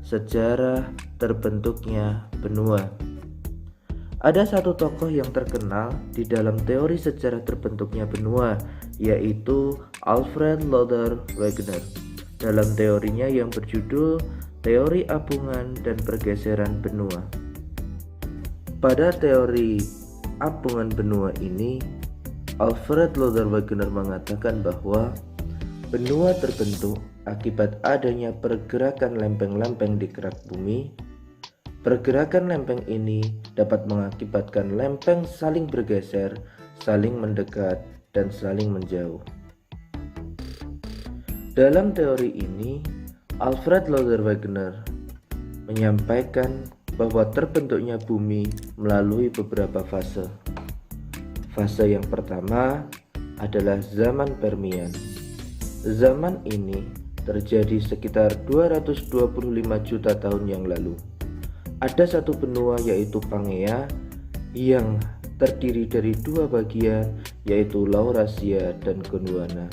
sejarah terbentuknya benua. Ada satu tokoh yang terkenal di dalam teori sejarah terbentuknya benua, yaitu Alfred Lothar Wegener. Dalam teorinya yang berjudul Teori Apungan dan Pergeseran Benua. Pada teori apungan benua ini, Alfred Lothar Wegener mengatakan bahwa benua terbentuk akibat adanya pergerakan lempeng-lempeng di kerak bumi. Pergerakan lempeng ini dapat mengakibatkan lempeng saling bergeser, saling mendekat, dan saling menjauh. Dalam teori ini, Alfred Lothar Wegener menyampaikan bahwa terbentuknya bumi melalui beberapa fase. Fase yang pertama adalah zaman Permian. Zaman ini terjadi sekitar 225 juta tahun yang lalu. Ada satu benua yaitu Pangea yang terdiri dari dua bagian yaitu Laurasia dan Gondwana.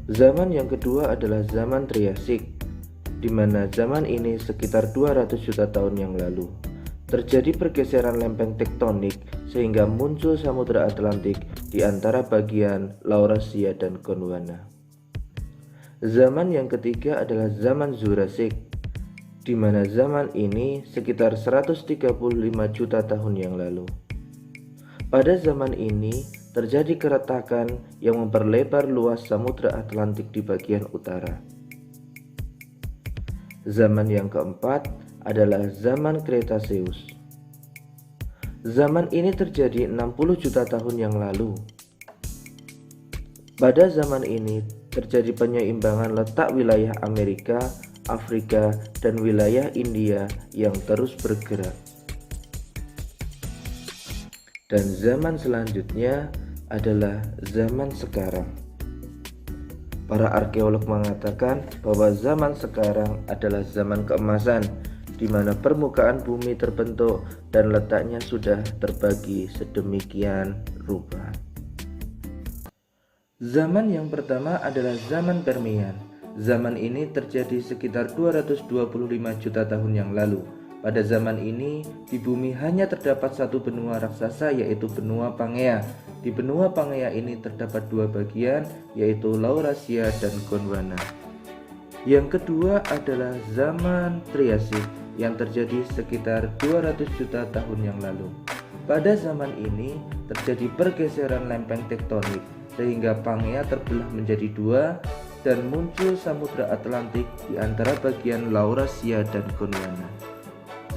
Zaman yang kedua adalah zaman Triasik, di mana zaman ini sekitar 200 juta tahun yang lalu. Terjadi pergeseran lempeng tektonik sehingga muncul Samudra Atlantik di antara bagian Laurasia dan Gondwana. Zaman yang ketiga adalah zaman Jurassik, di mana zaman ini sekitar 135 juta tahun yang lalu. Pada zaman ini terjadi keretakan yang memperlebar luas Samudra Atlantik di bagian utara. Zaman yang keempat adalah zaman Kretaseus. Zaman ini terjadi 60 juta tahun yang lalu. Pada zaman ini terjadi penyeimbangan letak wilayah Amerika, Afrika, dan wilayah India yang terus bergerak. Dan zaman selanjutnya adalah zaman sekarang. Para arkeolog mengatakan bahwa zaman sekarang adalah zaman keemasan, di mana permukaan bumi terbentuk dan letaknya sudah terbagi sedemikian rupa. Zaman yang pertama adalah zaman Permian. Zaman ini terjadi sekitar 225 juta tahun yang lalu. Pada zaman ini, di bumi hanya terdapat satu benua raksasa yaitu benua Pangea. Di benua Pangea ini terdapat dua bagian yaitu Laurasia dan Gondwana. Yang kedua adalah zaman Triasik yang terjadi sekitar 200 juta tahun yang lalu. Pada zaman ini terjadi pergeseran lempeng tektonik sehingga Pangea terbelah menjadi dua dan muncul Samudra Atlantik di antara bagian Laurasia dan Gondwana.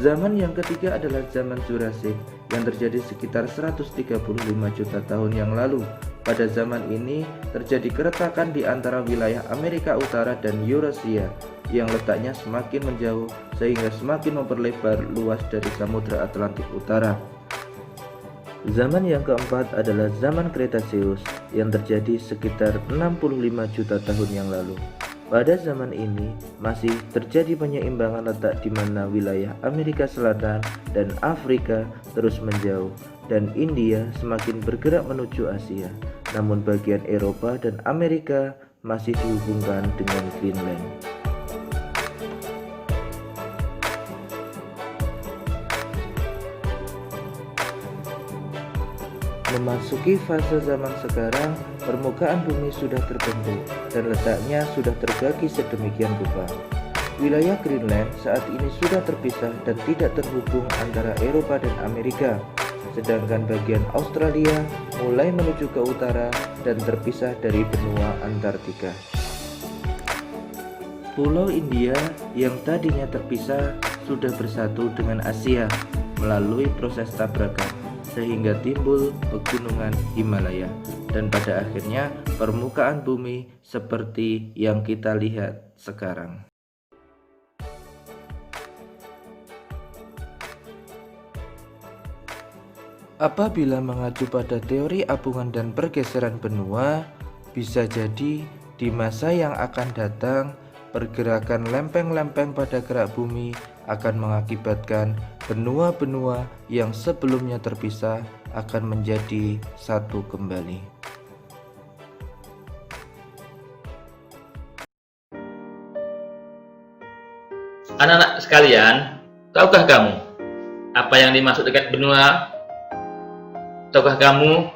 Zaman yang ketiga adalah zaman Jurassik yang terjadi sekitar 135 juta tahun yang lalu. Pada zaman ini terjadi keretakan di antara wilayah Amerika Utara dan Eurasia yang letaknya semakin menjauh sehingga semakin memperlebar luas dari Samudra Atlantik Utara. Zaman yang keempat adalah zaman Kretaseus yang terjadi sekitar 65 juta tahun yang lalu. Pada zaman ini masih terjadi penyeimbangan letak di mana wilayah Amerika Selatan dan Afrika terus menjauh dan India semakin bergerak menuju Asia. Namun bagian Eropa dan Amerika masih dihubungkan dengan Greenland. Memasuki fase zaman sekarang, permukaan bumi sudah terbentuk dan letaknya sudah terbagi sedemikian rupa. Wilayah Greenland saat ini sudah terpisah dan tidak terhubung antara Eropa dan Amerika, sedangkan bagian Australia mulai menuju ke utara dan terpisah dari benua Antartika. Pulau India yang tadinya terpisah sudah bersatu dengan Asia melalui proses tabrakan, sehingga timbul pegunungan Himalaya dan pada akhirnya permukaan bumi seperti yang kita lihat sekarang. Apabila mengacu pada teori apungan dan pergeseran benua, bisa jadi di masa yang akan datang pergerakan lempeng-lempeng pada kerak bumi akan mengakibatkan benua-benua yang sebelumnya terpisah akan menjadi satu kembali. anak-anak sekalian, tahukah kamu apa yang dimaksud dengan benua? Tahukah kamu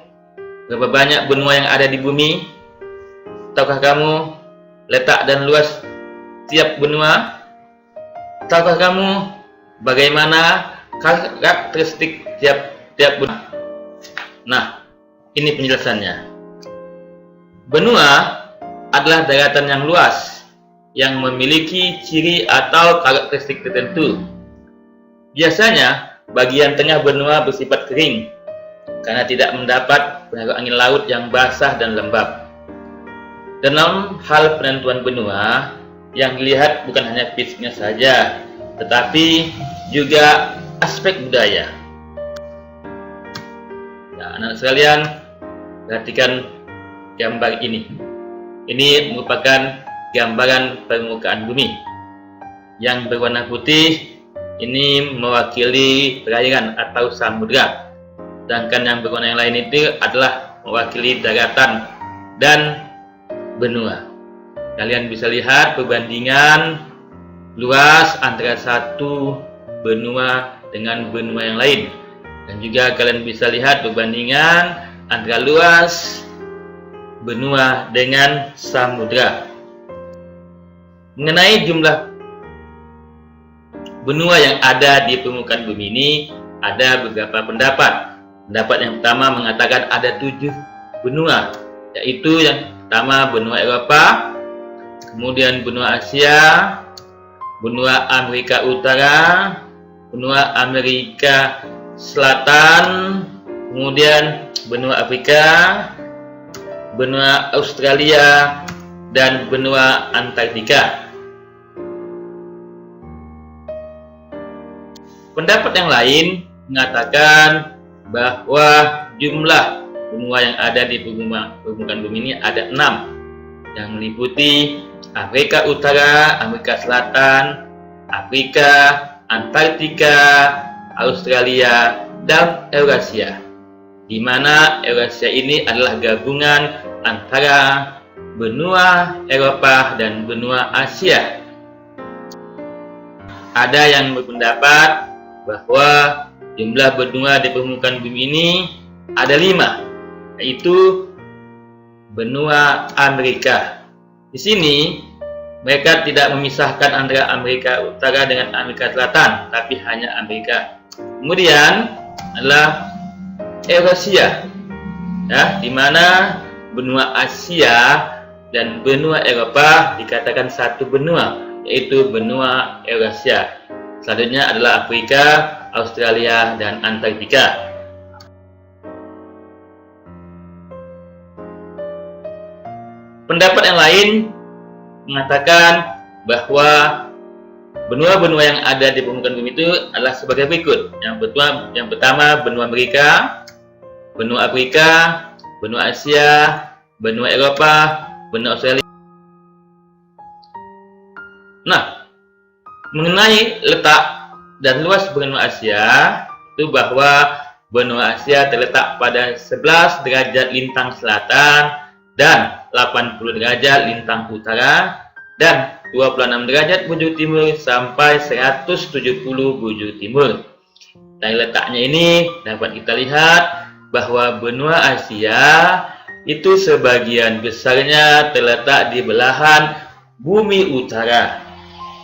berapa banyak benua yang ada di bumi? Tahukah kamu letak dan luas tiap benua? Tahukah kamu bagaimana karakteristik tiap benua? Nah, ini penjelasannya. Benua adalah daratan yang luas yang memiliki ciri atau karakteristik tertentu. Biasanya, bagian tengah benua bersifat kering karena tidak mendapat pengaruh angin laut yang basah dan lembab. Dalam hal penentuan benua, yang dilihat bukan hanya fisiknya saja, tetapi juga aspek budaya. Nah, anak sekalian, perhatikan gambar ini. Ini merupakan gambaran permukaan bumi. Yang berwarna putih ini mewakili perairan atau samudra. Sedangkan yang berwarna yang lain itu adalah mewakili daratan dan benua. Kalian bisa lihat perbandingan luas antara satu benua dengan benua yang lain. Dan juga kalian bisa lihat perbandingan antara luas benua dengan samudra. Mengenai jumlah benua yang ada di permukaan bumi ini, ada beberapa pendapat. Pendapat yang pertama mengatakan ada 7 benua, yaitu yang pertama benua Eropa, kemudian benua Asia, benua Amerika Utara, benua Amerika Selatan, kemudian benua Afrika, benua Australia, dan benua Antartika. Pendapat yang lain mengatakan bahwa jumlah benua yang ada di permukaan bumi ini ada 6, yang meliputi Afrika Utara, Amerika Selatan, Afrika, Antartika, Australia, dan Eurasia, di mana Eurasia ini adalah gabungan antara benua Eropa dan benua Asia. Ada yang berpendapat bahwa jumlah benua di permukaan bumi ini ada 5, yaitu benua Amerika. Di sini mereka tidak memisahkan antara Amerika Utara dengan Amerika Selatan, tapi hanya Amerika. Kemudian adalah Eurasia, ya, di mana benua Asia dan benua Eropa dikatakan satu benua, yaitu benua Eurasia. Selanjutnya adalah Afrika, Australia, dan Antartika. Pendapat yang lain mengatakan bahwa benua-benua yang ada di permukaan bumi itu adalah sebagai berikut. Yang pertama benua Amerika, benua Afrika, benua Asia, benua Eropa, benua Australia. Nah, mengenai letak dan luas benua Asia, itu bahwa benua Asia terletak pada 11 derajat lintang selatan dan 80 derajat lintang utara dan 26 derajat bujur timur sampai 170 bujur timur. Dari letaknya ini dapat kita lihat bahwa benua Asia itu sebagian besarnya terletak di belahan bumi utara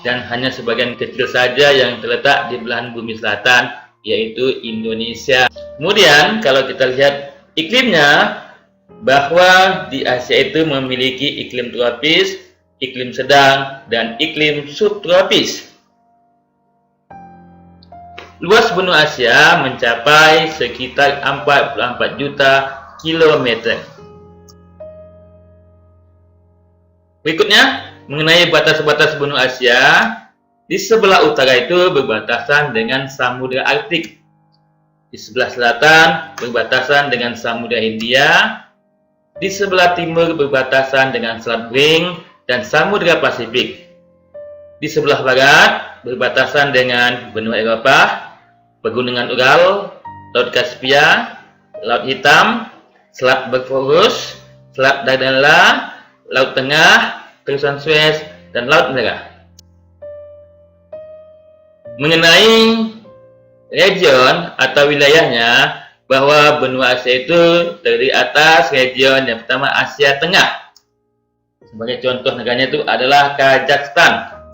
dan hanya sebagian kecil saja yang terletak di belahan bumi selatan, yaitu Indonesia. Kemudian kalau kita lihat iklimnya, bahwa di Asia itu memiliki iklim tropis, iklim sedang, dan iklim subtropis. Luas benua Asia mencapai sekitar 44 juta kilometer. Berikutnya, mengenai batas-batas benua Asia, di sebelah utara itu berbatasan dengan Samudra Arktik. Di sebelah selatan berbatasan dengan Samudra Hindia. Di sebelah timur berbatasan dengan Selat Bering dan Samudra Pasifik. Di sebelah barat berbatasan dengan benua Eropa, Pegunungan Ural, Laut Kaspia, Laut Hitam, Selat Bosphorus, Selat Dardanella, Laut Tengah, Terusan Suez, dan Laut Merah. mengenai region atau wilayahnya, bahwa benua Asia itu terdiri atas region yang pertama Asia Tengah. Sebagai contoh negaranya itu adalah Kazakhstan.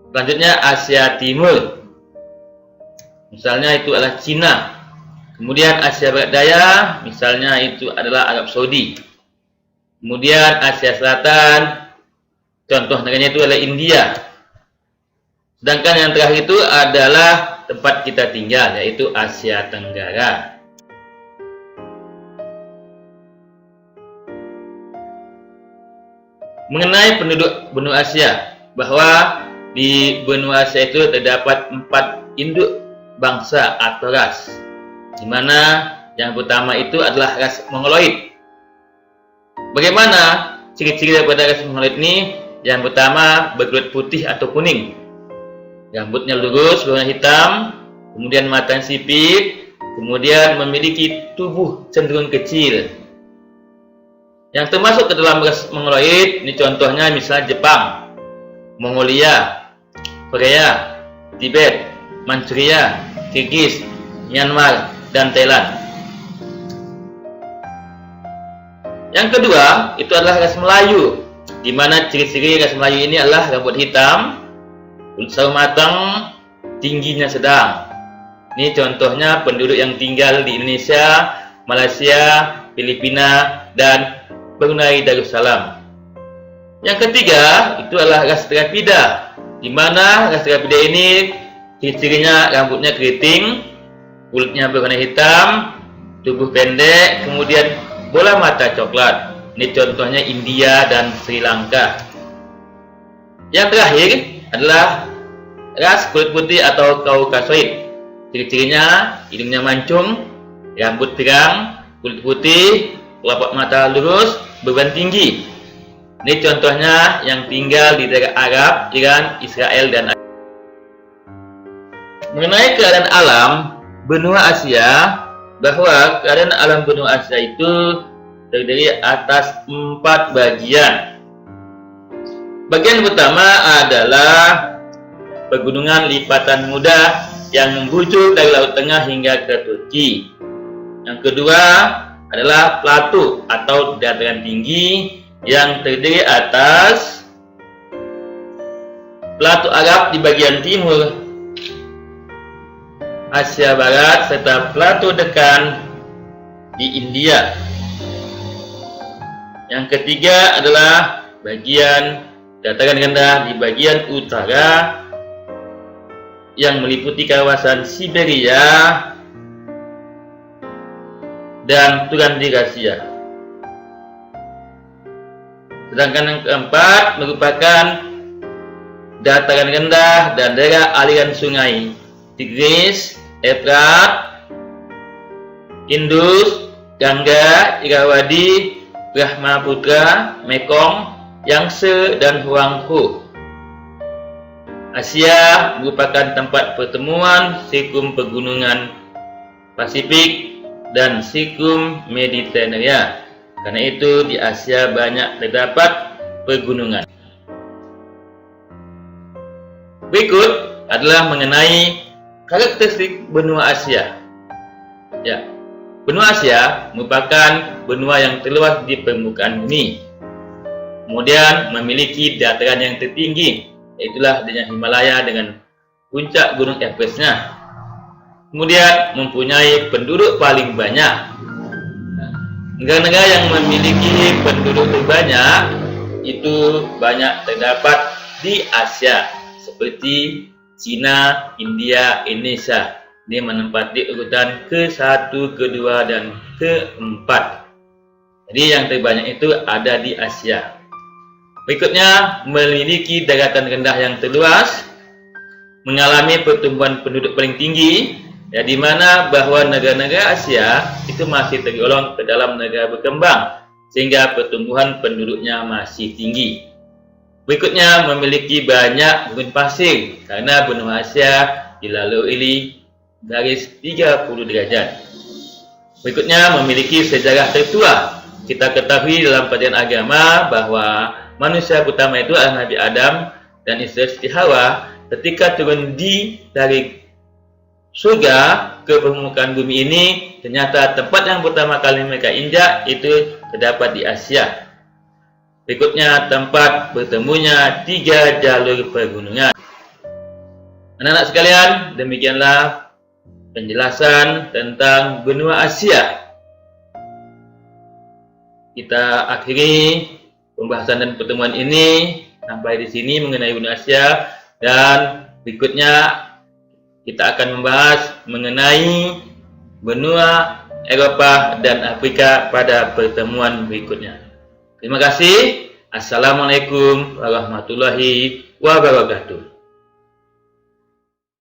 Selanjutnya Asia Timur, misalnya itu adalah Cina. Kemudian Asia Barat Daya, misalnya itu adalah Arab Saudi. Kemudian Asia Selatan, contoh negaranya itu adalah India. Sedangkan yang terakhir itu adalah tempat kita tinggal, yaitu Asia Tenggara. Mengenai penduduk benua Asia, bahwa di benua Asia itu terdapat 4 induk bangsa atau ras, di mana yang pertama itu adalah ras Mongoloid. Bagaimana ciri-ciri daripada ras Mongoloid ini? Yang pertama, berkulit putih atau kuning, rambutnya lurus berwarna hitam, kemudian matanya sipit, kemudian memiliki tubuh cenderung kecil. Yang termasuk ke dalam ras Mongoloid ini contohnya misalnya Jepang, Mongolia, Korea, Tibet, Manchuria, Kyrgyz, Myanmar, dan Thailand. Yang kedua itu adalah ras Melayu, di mana ciri-ciri ras Melayu ini adalah rambut hitam, kulit sawo matang, tingginya sedang. Ini contohnya penduduk yang tinggal di Indonesia, Malaysia, Filipina, dan Brunei Darussalam. Yang ketiga itu adalah ras Dravidia, di mana ras Dravidia ini ciri-cirinya rambutnya keriting, kulitnya berwarna hitam, tubuh pendek, kemudian bola mata coklat. Ini contohnya India dan Sri Lanka. Yang terakhir adalah ras kulit putih atau Kaukasoid. Ciri-cirinya hidungnya mancung, rambut pirang, kulit putih, kelopak mata lurus, beban tinggi. Ini contohnya yang tinggal di daerah Arab, Iran, Israel, dan mengenai keadaan alam benua Asia, bahwa keadaan alam benua Asia itu terdiri atas 4 bagian. Bagian pertama adalah pegunungan lipatan muda yang membujur dari Laut Tengah hingga ke Turki. Yang kedua adalah plato atau dataran tinggi yang terdiri atas plato Arab di bagian timur, Asia Barat, serta plato Dekkan di India. Yang ketiga adalah bagian dataran rendah di bagian utara yang meliputi kawasan Siberia dan Turandigasia. Sedangkan yang keempat merupakan dataran rendah dan daerah aliran sungai Tigris, Efrat, Indus, Gangga, Irrawaddy, Brahmaputra, Mekong, Yangtze, dan Huanghe. Asia merupakan tempat pertemuan sikum pegunungan Pasifik dan sikum Mediterania. Karena itu di Asia banyak terdapat pegunungan. Berikut adalah mengenai karakteristik benua Asia. Ya, benua Asia merupakan benua yang terluas di permukaan bumi. Kemudian memiliki dataran yang tertinggi, yaitulah dengan Himalaya dengan puncak gunung Everestnya. Kemudian mempunyai penduduk paling banyak. Negara-negara yang memiliki penduduk terbanyak itu banyak terdapat di Asia, seperti Cina, India, Indonesia. Ini menempati urutan ke-1, ke-2, dan ke-4. Jadi yang terbanyak itu ada di Asia. Berikutnya, memiliki daratan rendah yang terluas, mengalami pertumbuhan penduduk paling tinggi, ya, di mana bahwa negara-negara Asia itu masih tergolong ke dalam negara berkembang, sehingga pertumbuhan penduduknya masih tinggi. Berikutnya, memiliki banyak gurun pasir, karena benua Asia dilalui garis 30 derajat. Berikutnya, memiliki sejarah tertua. Kita ketahui dalam pelajaran agama bahwa manusia pertama itu adalah Nabi Adam dan istri Hawa, ketika turun dari surga ke permukaan bumi ini, ternyata tempat yang pertama kali mereka injak itu terdapat di Asia. Berikutnya tempat bertemunya 3 jalur pergunungan. Anak-anak sekalian, demikianlah penjelasan tentang benua Asia. Kita akhiri pembahasan dan pertemuan ini sampai di sini mengenai benua Asia, dan berikutnya kita akan membahas mengenai benua Eropa dan Afrika pada pertemuan berikutnya. Terima kasih. Assalamualaikum warahmatullahi wabarakatuh.